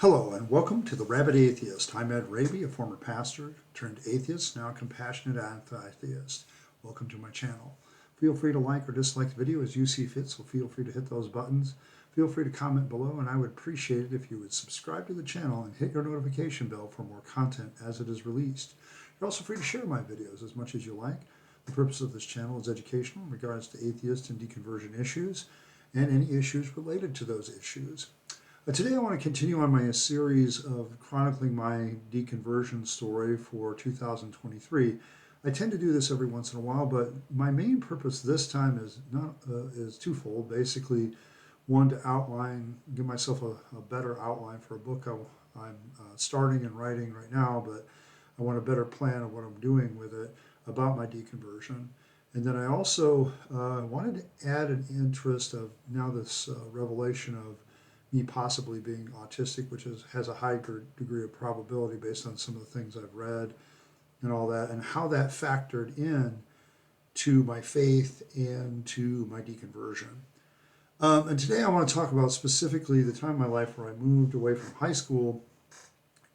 Hello and welcome to the Rabid Atheist. I'm Ed Rabyd, a former pastor turned atheist, now compassionate anti-theist. Welcome to my channel. Feel free to like or dislike the video as you see fit, so feel free to hit those buttons. Feel free to comment below, and I would appreciate it if you would subscribe to the channel and hit your notification bell for more content as it is released. You're also free to share my videos as much as you like. The purpose of this channel is educational in regards to atheist and deconversion issues and any issues related to those issues. Today I want to continue on my series of chronicling my deconversion story for 2023. I tend to do this every once in a while, but my main purpose this time is twofold. Basically, one, to give myself a better outline for a book I'm starting and writing right now, but I want a better plan of what I'm doing with it about my deconversion. And then I also wanted to add an interest of now this revelation of me possibly being autistic, which has a high degree of probability based on some of the things I've read and all that, and how that factored in to my faith and to my deconversion. And today I want to talk about specifically the time in my life where I moved away from high school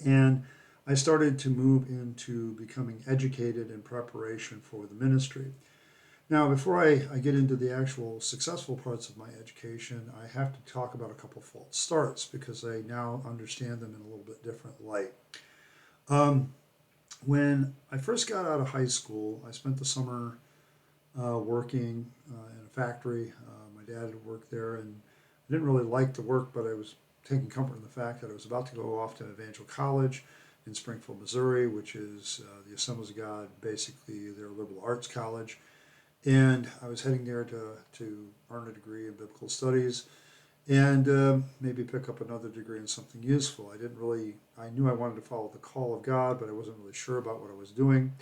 and I started to move into becoming educated in preparation for the ministry. Now, before I get into the actual successful parts of my education, I have to talk about a couple false starts because I now understand them in a little bit different light. When I first got out of high school, I spent the summer working in a factory. My dad had worked there, and I didn't really like the work, but I was taking comfort in the fact that I was about to go off to Evangel College in Springfield, Missouri, which is the Assemblies of God, basically their liberal arts college. And I was heading there to earn a degree in biblical studies and maybe pick up another degree in something useful. I knew I wanted to follow the call of God, but I wasn't really sure about what I was doing.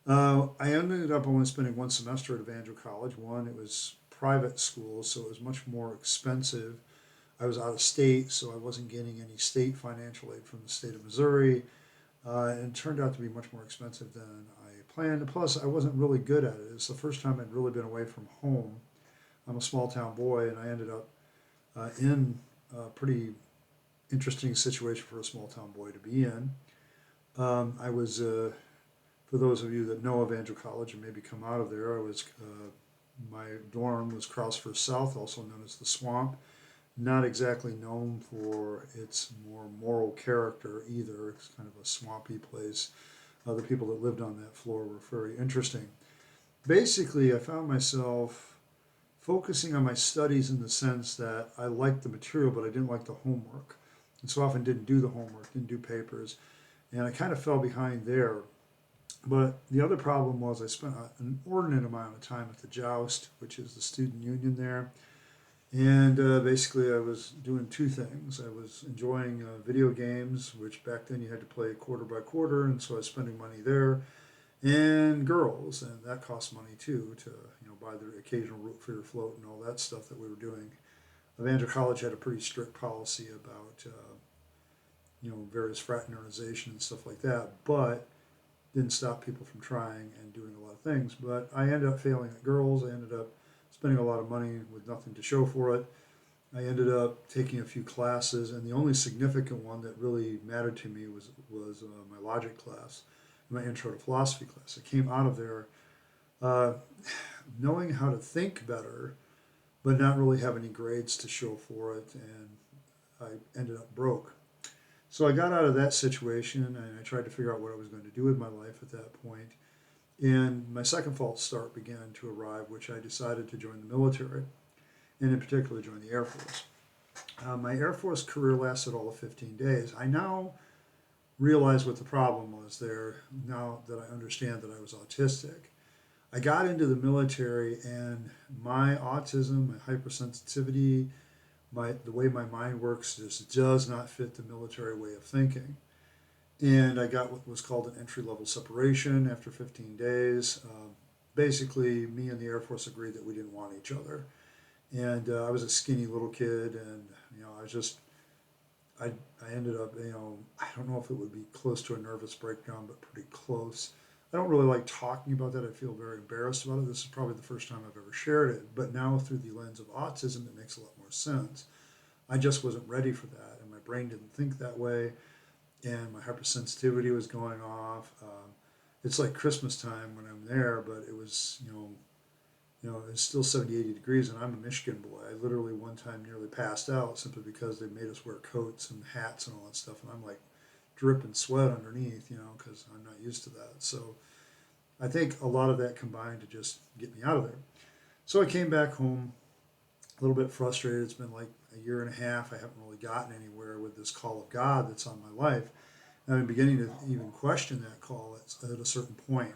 I ended up only spending one semester at Evangel College. One, it was private school, so it was much more expensive. I was out of state, so I wasn't getting any state financial aid from the state of Missouri. And it turned out to be much more expensive than I planned. Plus, I wasn't really good at it. It's the first time I'd really been away from home. I'm a small town boy, and I ended up in a pretty interesting situation for a small town boy to be in. I was, for those of you that know Evangel College and maybe come out of there, my dorm was Crossford South, also known as the Swamp. Not exactly known for its more moral character either. It's kind of a swampy place. The people that lived on that floor were very interesting. Basically, I found myself focusing on my studies in the sense that I liked the material, but I didn't like the homework. And so often didn't do the homework, didn't do papers. And I kind of fell behind there. But the other problem was I spent an inordinate amount of time at the Joust, which is the student union there. And basically I was doing two things. I was enjoying video games, which back then you had to play quarter by quarter, and so I was spending money there, and girls, and that cost money too, to buy the occasional root beer float and all that stuff that we were doing. Evangel College had a pretty strict policy about various fraternization and stuff like that, but didn't stop people from trying and doing a lot of things. But I ended up failing at girls. I ended up spending a lot of money with nothing to show for it. I ended up taking a few classes, and the only significant one that really mattered to me was my logic class, my intro to philosophy class. I came out of there knowing how to think better, but not really have any grades to show for it, and I ended up broke. So I got out of that situation, and I tried to figure out what I was going to do with my life at that point. And my second false start began to arrive, which I decided to join the military, and in particular join the Air Force. My Air Force career lasted all of 15 days. I now realize what the problem was there, now that I understand that I was autistic. I got into the military, and my autism, my hypersensitivity, the way my mind works just does not fit the military way of thinking. And I got what was called an entry-level separation after 15 days. Basically, me and the Air Force agreed that we didn't want each other. And I was a skinny little kid, and I ended up, I don't know if it would be close to a nervous breakdown, but pretty close. I don't really like talking about that. I feel very embarrassed about it. This is probably the first time I've ever shared it, but now through the lens of autism, it makes a lot more sense. I just wasn't ready for that, and my brain didn't think that way, and my hypersensitivity was going off. It's like Christmas time when I'm there, but it was, it's still 70, 80 degrees, and I'm a Michigan boy. I literally one time nearly passed out simply because they made us wear coats and hats and all that stuff, and I'm like dripping sweat underneath, because I'm not used to that. So I think a lot of that combined to just get me out of there. So I came back home a little bit frustrated. It's been like a year and a half. I haven't really gotten anywhere with this call of God that's on my life. And I'm beginning to even question that call at a certain point.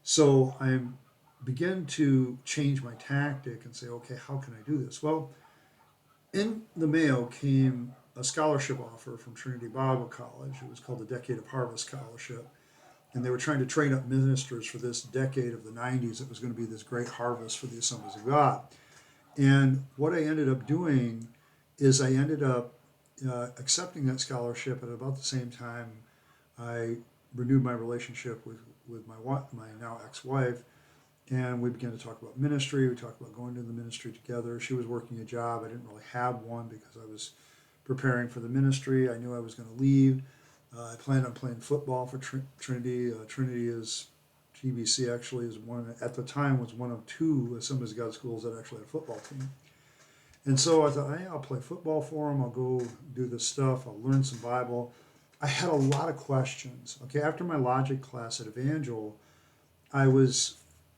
So I begin to change my tactic and say, okay, how can I do this? Well, in the mail came a scholarship offer from Trinity Bible College. It was called the Decade of Harvest Scholarship. And they were trying to train up ministers for this decade of the 90s. It was going to be this great harvest for the Assemblies of God. And what I ended up doing is I ended up accepting that scholarship at about the same time I renewed my relationship with my now ex-wife, and we began to talk about ministry. We talked about going to the ministry together. She was working a job. I didn't really have one because I was preparing for the ministry. I knew I was going to leave. I planned on playing football for Trinity. Trinity is TBC actually is one at the time was one of two Assemblies of God schools that actually had a football team. And so I thought, hey, I'll play football for them. I'll go do this stuff. I'll learn some Bible. I had a lot of questions. Okay, after my logic class at Evangel, I was,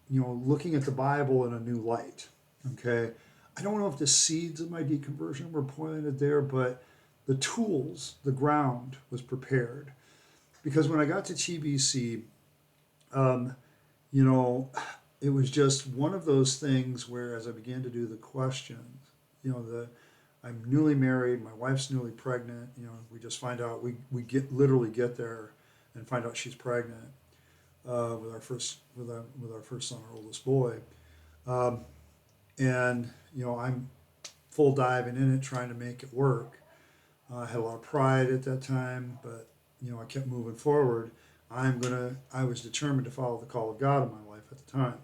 looking at the Bible in a new light. Okay, I don't know if the seeds of my deconversion were planted there, but the tools, the ground was prepared. Because when I got to TBC, it was just one of those things where as I began to do the questions, I'm newly married, my wife's newly pregnant, we just find out, we literally get there and find out she's pregnant with our first son, our oldest boy. And I'm full diving in it, trying to make it work. I had a lot of pride at that time, but I kept moving forward. I was determined to follow the call of God in my life at the time.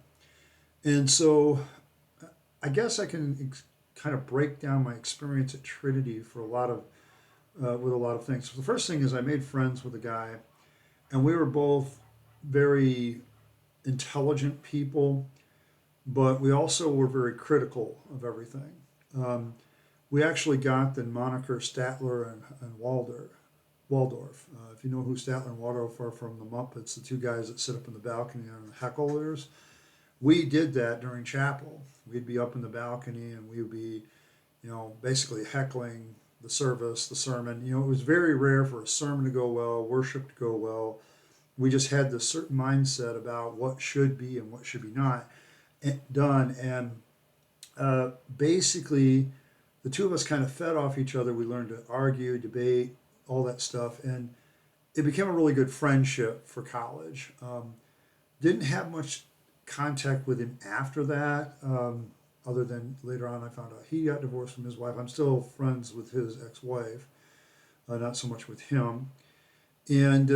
And so I guess I can kind of break down my experience at Trinity for with a lot of things. So the first thing is I made friends with a guy, and we were both very intelligent people, but we also were very critical of everything. We actually got the moniker Statler and Waldorf. If you know who Statler and Waldorf are from the Muppets, the two guys that sit up in the balcony and heckle theirs, we did that during chapel. We'd be up in the balcony and we would be, basically heckling the service, the sermon. It was very rare for a sermon to go well, worship to go well. We just had this certain mindset about what should be and what should be not done. And basically, the two of us kind of fed off each other. We learned to argue, debate, all that stuff. And it became a really good friendship for college. Didn't have much contact with him after that, other than later on I found out he got divorced from his wife. I'm still friends with his ex-wife, not so much with him. And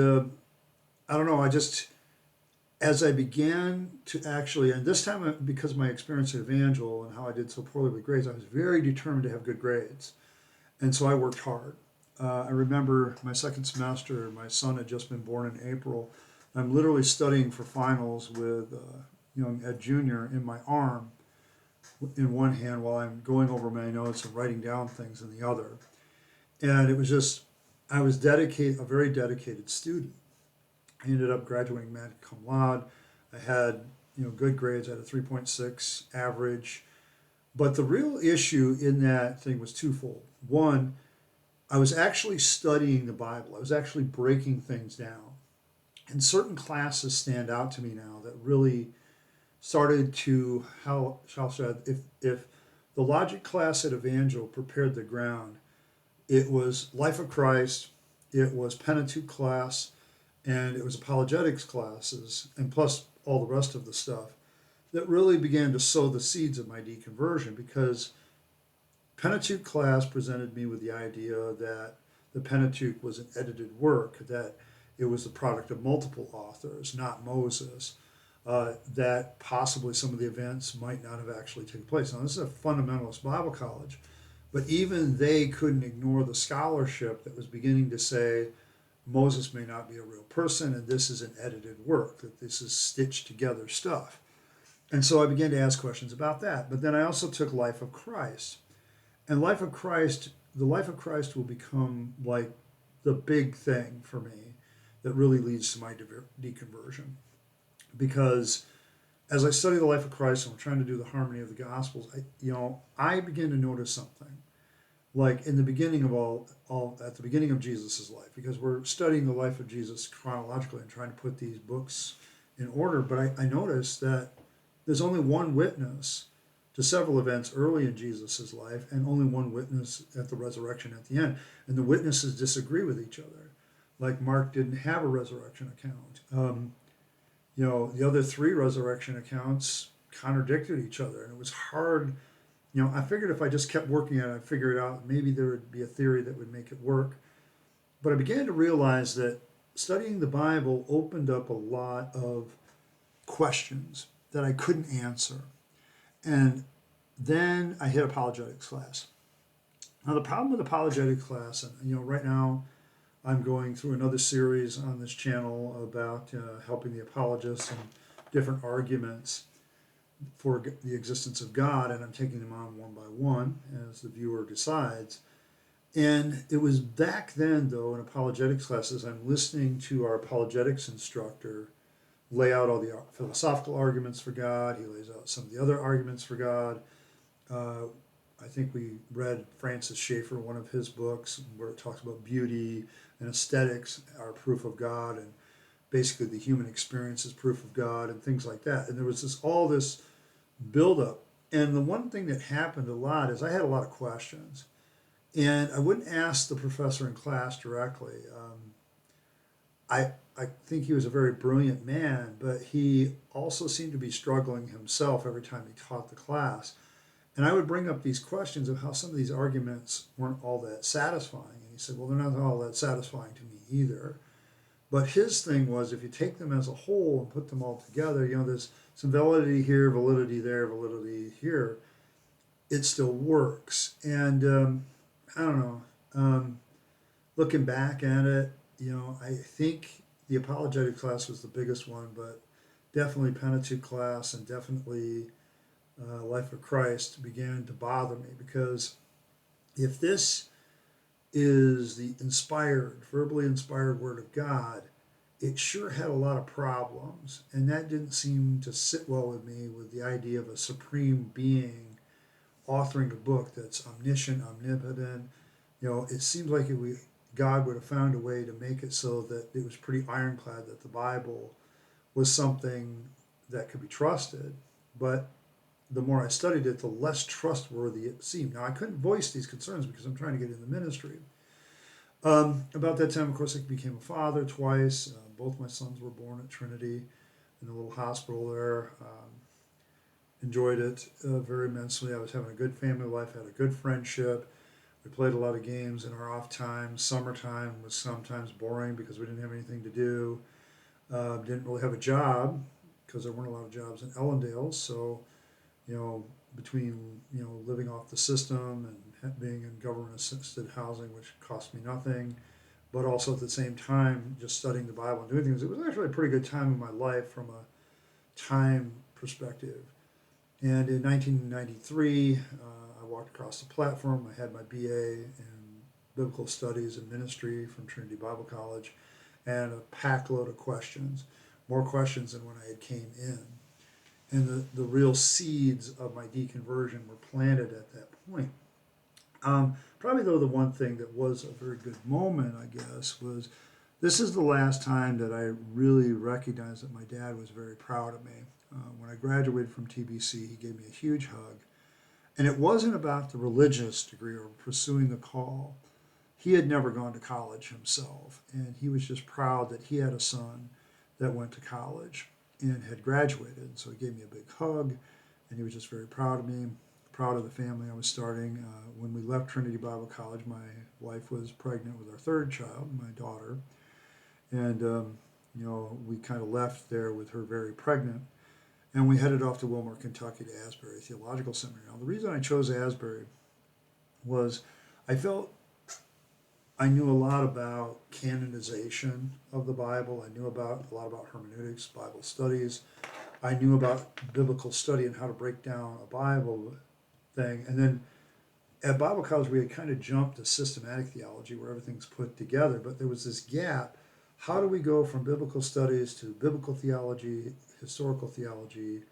I don't know, as I began to actually, and this time because of my experience at Evangel and how I did so poorly with grades, I was very determined to have good grades. And so I worked hard. I remember my second semester, my son had just been born in April. I'm literally studying for finals with at junior in my arm in one hand while I'm going over my notes and writing down things in the other. And it was just, I was a very dedicated student. I ended up graduating magna cum laude. I had, good grades. I had a 3.6 average. But the real issue in that thing was twofold. One, I was actually studying the Bible. I was actually breaking things down. And certain classes stand out to me now that really started to, if the logic class at Evangel prepared the ground, it was Life of Christ, it was Pentateuch class, and it was apologetics classes, and plus all the rest of the stuff that really began to sow the seeds of my deconversion, because Pentateuch class presented me with the idea that the Pentateuch was an edited work, that it was the product of multiple authors, not Moses, that possibly some of the events might not have actually taken place. Now, this is a fundamentalist Bible college, But even they couldn't ignore the scholarship that was beginning to say Moses may not be a real person and this is an edited work, that this is stitched together stuff. And so I began to ask questions about that. But then I also took Life of Christ. And the life of Christ will become like the big thing for me that really leads to my deconversion. Because as I study the life of Christ and we're trying to do the harmony of the Gospels, I begin to notice something. Like in the beginning of at the beginning of Jesus' life, because we're studying the life of Jesus chronologically and trying to put these books in order. But I noticed that there's only one witness to several events early in Jesus' life and only one witness at the resurrection at the end. And the witnesses disagree with each other. Like Mark didn't have a resurrection account. The other three resurrection accounts contradicted each other. And it was hard. I figured if I just kept working at it, I'd figure it out. Maybe there would be a theory that would make it work. But I began to realize that studying the Bible opened up a lot of questions that I couldn't answer. And then I hit apologetics class. Now the problem with apologetics class, and right now I'm going through another series on this channel about helping the apologists and different arguments for the existence of God, and I'm taking them on one by one as the viewer decides. And it was back then, though, in apologetics classes, I'm listening to our apologetics instructor lay out all the philosophical arguments for God. He lays out some of the other arguments for God. I think we read Francis Schaeffer, one of his books, where it talks about beauty and aesthetics are proof of God, and basically the human experience is proof of God, and things like that. And there was all this buildup. And the one thing that happened a lot is I had a lot of questions. And I wouldn't ask the professor in class directly. I think he was a very brilliant man, but he also seemed to be struggling himself every time he taught the class. And I would bring up these questions of how some of these arguments weren't all that satisfying. And he said, well, they're not all that satisfying to me either. But his thing was, if you take them as a whole and put them all together, there's some validity here, validity there, validity here, it still works. And I don't know. Looking back at it, I think the apologetic class was the biggest one, but definitely Pentateuch class and definitely Life of Christ began to bother me, because if this is the verbally inspired Word of God, it sure had a lot of problems, and that didn't seem to sit well with me, with the idea of a supreme being authoring a book that's omniscient, omnipotent. It seems like God would have found a way to make it so that it was pretty ironclad that the Bible was something that could be trusted. But the more I studied it, the less trustworthy it seemed. Now, I couldn't voice these concerns because I'm trying to get in the ministry. About that time, of course, I became a father twice. Both my sons were born at Trinity in a little hospital there. Enjoyed it very immensely. I was having a good family life, had a good friendship. We played a lot of games in our off time. Summertime was sometimes boring because we didn't have anything to do. Didn't really have a job because there weren't a lot of jobs in Ellendale. So, between, living off the system and being in government assisted housing, which cost me nothing, but also at the same time just studying the Bible and doing things, it was actually a pretty good time in my life from a time perspective. And in 1993, I walked across the platform. I had my BA in Biblical Studies and Ministry from Trinity Bible College, and a pack load of questions, more questions than when I had came in. And the real seeds of my deconversion were planted at that point. Probably, though, the one thing that was a very good moment, I guess, was this is the last time that I really recognized that my dad was very proud of me. When I graduated from TBC, he gave me a huge hug. And it wasn't about the religious degree or pursuing the call. He had never gone to college himself, and he was just proud that he had a son that went to college and had graduated. So he gave me a big hug, and he was just very proud of me, proud of the family I was starting. When we left Trinity Bible College, my wife was pregnant with our third child, my daughter, and we kind of left there with her very pregnant. And we headed off to Wilmore, Kentucky to Asbury Theological Seminary. Now, the reason I chose Asbury was I felt I knew a lot about canonization of the Bible. I knew about a lot about hermeneutics, Bible studies. I knew about biblical study and how to break down a Bible thing. And then at Bible college, we had kind of jumped to systematic theology where everything's put together, but there was this gap. How do we go from biblical studies to biblical theology, historical theology,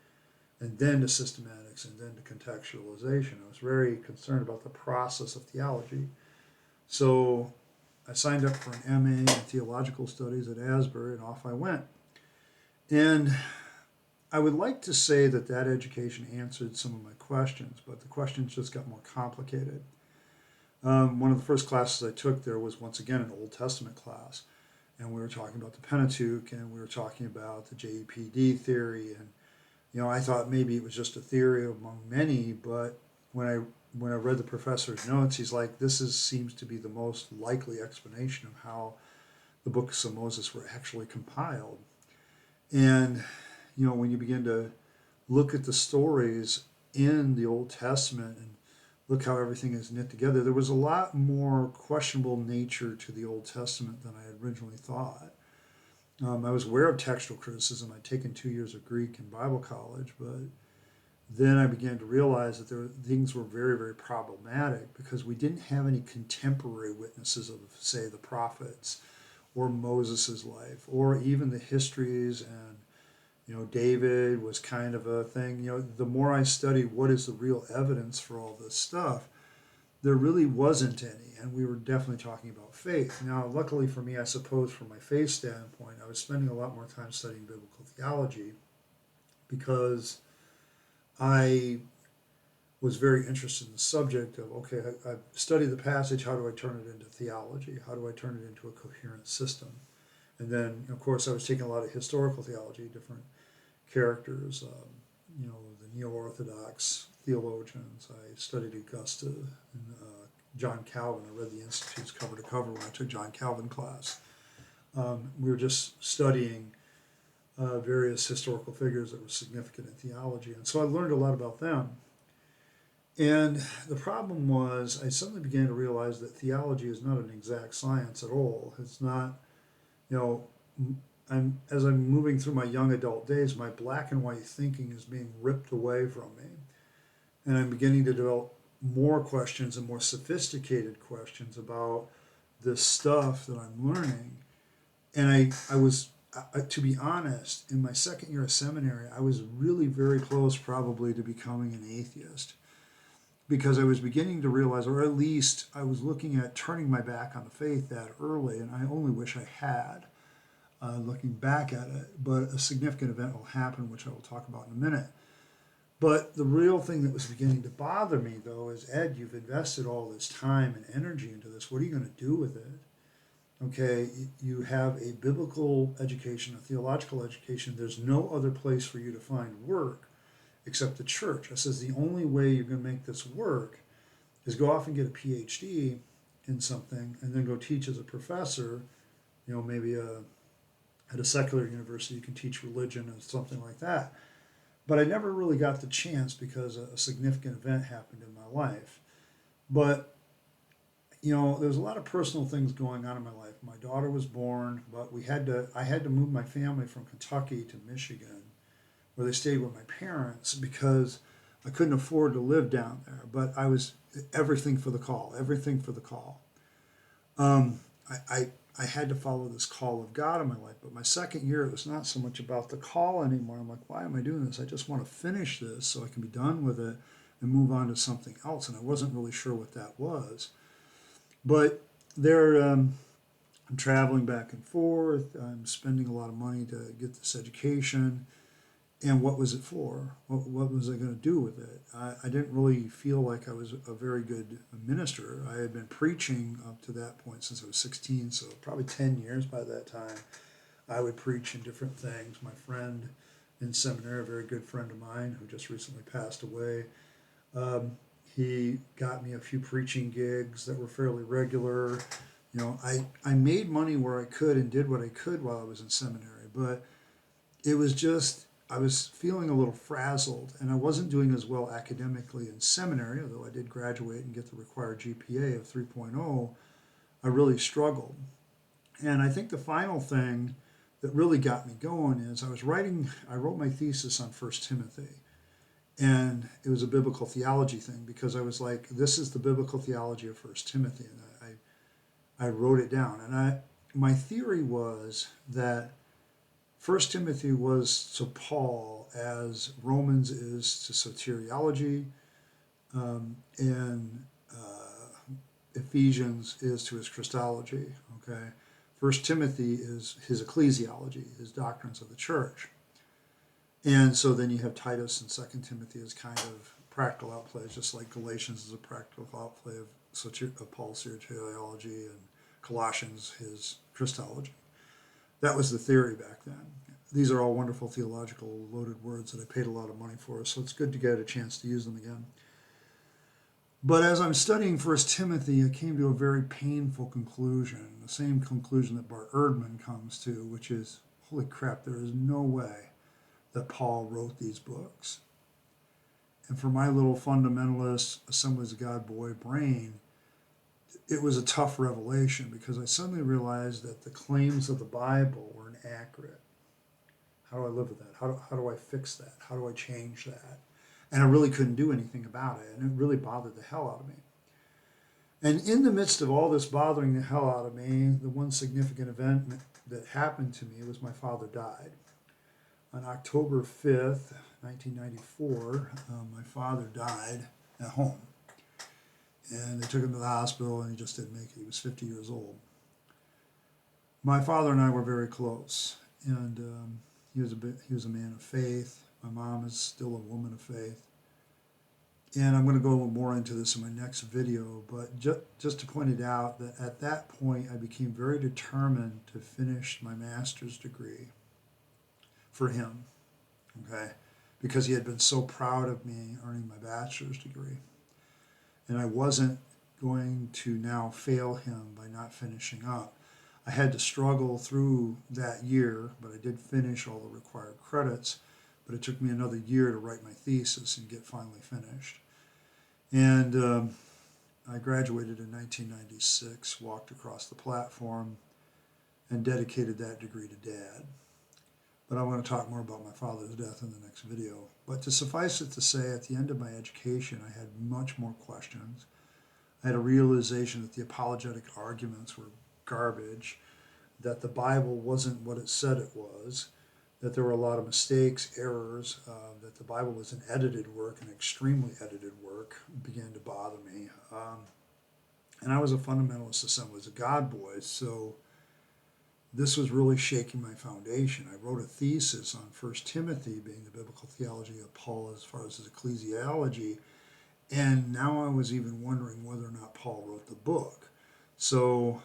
and then to systematics, and then to contextualization? I was very concerned about the process of theology. So I signed up for an MA in theological studies at Asbury, and off I went. And I would like to say that that education answered some of my questions, but the questions just got more complicated. One of the first classes I took there was once again an Old Testament class, and we were talking about the Pentateuch, and we were talking about the JEPD theory, and I thought maybe it was just a theory among many, but when I read the professor's notes, he's like, seems to be the most likely explanation of how the books of Moses were actually compiled. And when you begin to look at the stories in the Old Testament and look how everything is knit together, there was a lot more questionable nature to the Old Testament than I had originally thought. I was aware of textual criticism. I'd taken 2 years of Greek in Bible college, but then I began to realize that things were very, very problematic because we didn't have any contemporary witnesses of, say, the prophets or Moses' life or even the histories. And David was kind of a thing. The more I studied what is the real evidence for all this stuff, there really wasn't any. And we were definitely talking about faith. Now, luckily for me, I suppose from my faith standpoint, I was spending a lot more time studying biblical theology because I was very interested in the subject of, okay, I've studied the passage, how do I turn it into theology? How do I turn it into a coherent system? And then, of course, I was taking a lot of historical theology, different characters, the neo-Orthodox theologians. I studied Augustine and John Calvin. I read the Institutes cover to cover when I took John Calvin class. We were just studying various historical figures that were significant in theology. And so I learned a lot about them. And the problem was I suddenly began to realize that theology is not an exact science at all. It's not, as I'm moving through my young adult days, my black and white thinking is being ripped away from me. And I'm beginning to develop more questions and more sophisticated questions about this stuff that I'm learning. And I was, to be honest, in my second year of seminary, I was really very close probably to becoming an atheist because I was beginning to realize, or at least I was looking at turning my back on the faith that early, and I only wish I had, looking back at it. But a significant event will happen, which I will talk about in a minute. But the real thing that was beginning to bother me, though, is, Ed, you've invested all this time and energy into this. What are you going to do with it? Okay, you have a biblical education, a theological education. There's no other place for you to find work except the church. I says the only way you're going to make this work is go off and get a PhD in something and then go teach as a professor, maybe at a secular university you can teach religion or something like that. But I never really got the chance because a significant event happened in my life. But there's a lot of personal things going on in my life. My daughter was born, but I had to move my family from Kentucky to Michigan, where they stayed with my parents because I couldn't afford to live down there. But I was everything for the call. I had to follow this call of God in my life. But my second year, it was not so much about the call anymore. I'm like, why am I doing this? I just want to finish this so I can be done with it and move on to something else. And I wasn't really sure what that was. But I'm traveling back and forth. I'm spending a lot of money to get this education. And what was it for? What was I going to do with it? I didn't really feel like I was a very good minister. I had been preaching up to that point since I was 16, so probably 10 years by that time. I would preach in different things. My friend in seminary, a very good friend of mine who just recently passed away, he got me a few preaching gigs that were fairly regular. I made money where I could and did what I could while I was in seminary, but it was just, I was feeling a little frazzled, and I wasn't doing as well academically in seminary, although I did graduate and get the required GPA of 3.0. I really struggled. And I think the final thing that really got me going is I wrote my thesis on First Timothy. And it was a biblical theology thing because I was like, this is the biblical theology of First Timothy. And I wrote it down. And my theory was that First Timothy was to Paul as Romans is to soteriology, and Ephesians is to his Christology. Okay, First Timothy is his ecclesiology, his doctrines of the church, and so then you have Titus and Second Timothy as kind of practical outplays, just like Galatians is a practical outplay of Paul's soteriology, and Colossians his Christology. That was the theory back then. These are all wonderful theological loaded words that I paid a lot of money for, so it's good to get a chance to use them again. But as I'm studying First Timothy, I came to a very painful conclusion, the same conclusion that Bart Ehrman comes to, which is, holy crap, there is no way that Paul wrote these books. And for my little fundamentalist, Assemblies of God boy brain, it was a tough revelation because I suddenly realized that the claims of the Bible were inaccurate. How do I live with that? How do I fix that? How do I change that? And I really couldn't do anything about it, and it really bothered the hell out of me. And in the midst of all this bothering the hell out of me, the one significant event that happened to me was my father died. On October 5th, 1994, my father died at home. And they took him to the hospital, and he just didn't make it. He was 50 years old. My father and I were very close, and he was a man of faith. My mom is still a woman of faith. And I'm going to go more into this in my next video, but just to point it out that at that point I became very determined to finish my master's degree for him, okay? Because he had been so proud of me earning my bachelor's degree. And I wasn't going to now fail him by not finishing up. I had to struggle through that year, but I did finish all the required credits, but it took me another year to write my thesis and get finally finished. And I graduated in 1996, walked across the platform, and dedicated that degree to Dad. But I want to talk more about my father's death in the next video. But to suffice it to say, at the end of my education, I had much more questions. I had a realization that the apologetic arguments were garbage, that the Bible wasn't what it said it was, that there were a lot of mistakes, errors, that the Bible was an edited work, an extremely edited work, began to bother me. And I was a fundamentalist Assemblies of God boy, so this was really shaking my foundation. I wrote a thesis on First Timothy being the biblical theology of Paul as far as his ecclesiology, and now I was even wondering whether or not Paul wrote the book. So,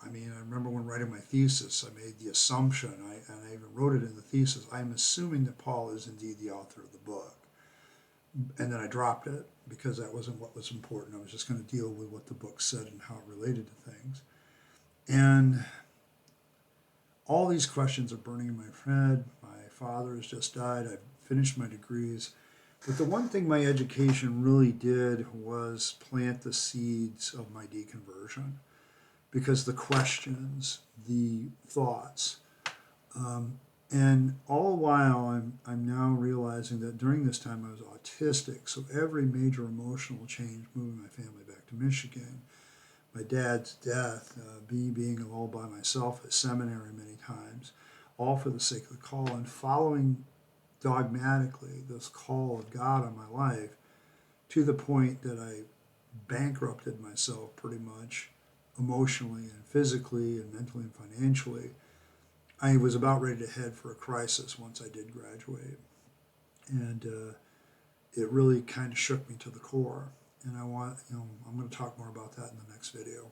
I remember when writing my thesis, I made the assumption, and I even wrote it in the thesis, I'm assuming that Paul is indeed the author of the book. And then I dropped it because that wasn't what was important. I was just going to deal with what the book said and how it related to things. And all these questions are burning in my head. My father has just died. I've finished my degrees. But the one thing my education really did was plant the seeds of my deconversion. Because the questions, the thoughts, and all the while I'm now realizing that during this time I was autistic, so every major emotional change, moving my family back to Michigan, my dad's death, me being all by myself at seminary many times, all for the sake of the call, and following dogmatically this call of God on my life to the point that I bankrupted myself pretty much emotionally and physically and mentally and financially. I was about ready to head for a crisis once I did graduate. And it really kind of shook me to the core. And I'm going to talk more about that in the next video.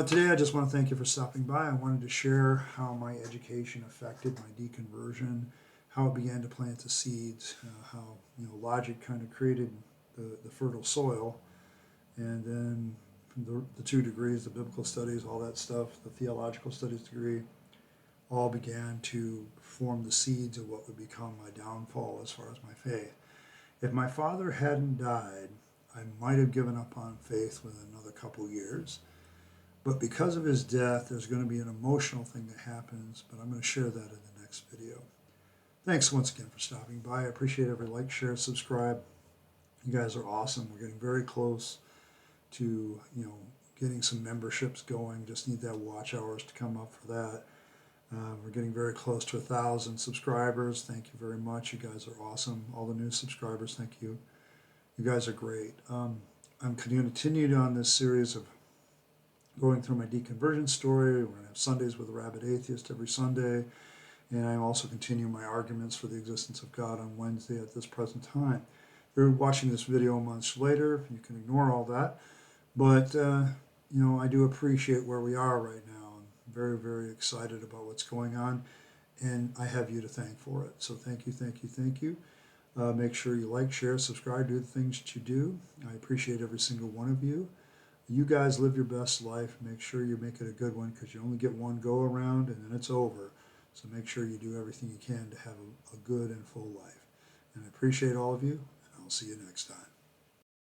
Today I just want to thank you for stopping by. I wanted to share how my education affected my deconversion, how it began to plant the seeds, how logic kind of created the fertile soil, and then the 2 degrees, the biblical studies, all that stuff, the theological studies degree, all began to form the seeds of what would become my downfall as far as my faith. If my father hadn't died, I might have given up on faith within another couple years. But because of his death, there's going to be an emotional thing that happens, but I'm going to share that in the next video. Thanks once again for stopping by. I appreciate every like, share, subscribe. You guys are awesome. We're getting very close to, getting some memberships going. Just need that watch hours to come up for that. We're getting very close to 1,000 subscribers. Thank you very much. You guys are awesome. All the new subscribers, thank you. You guys are great. I'm continuing on this series of going through my deconversion story. We're going to have Sundays with Rabyd Atheist every Sunday. And I'm also continuing my arguments for the existence of God on Wednesday at this present time. If you're watching this video months later, you can ignore all that. But, I do appreciate where we are right now. I'm very, very excited about what's going on. And I have you to thank for it. So thank you, thank you, thank you. Make sure you like, share, subscribe, do the things that you do. I appreciate every single one of you. You guys live your best life. Make sure you make it a good one, because you only get one go around and then it's over. So make sure you do everything you can to have a good and full life. And I appreciate all of you, and I'll see you next time.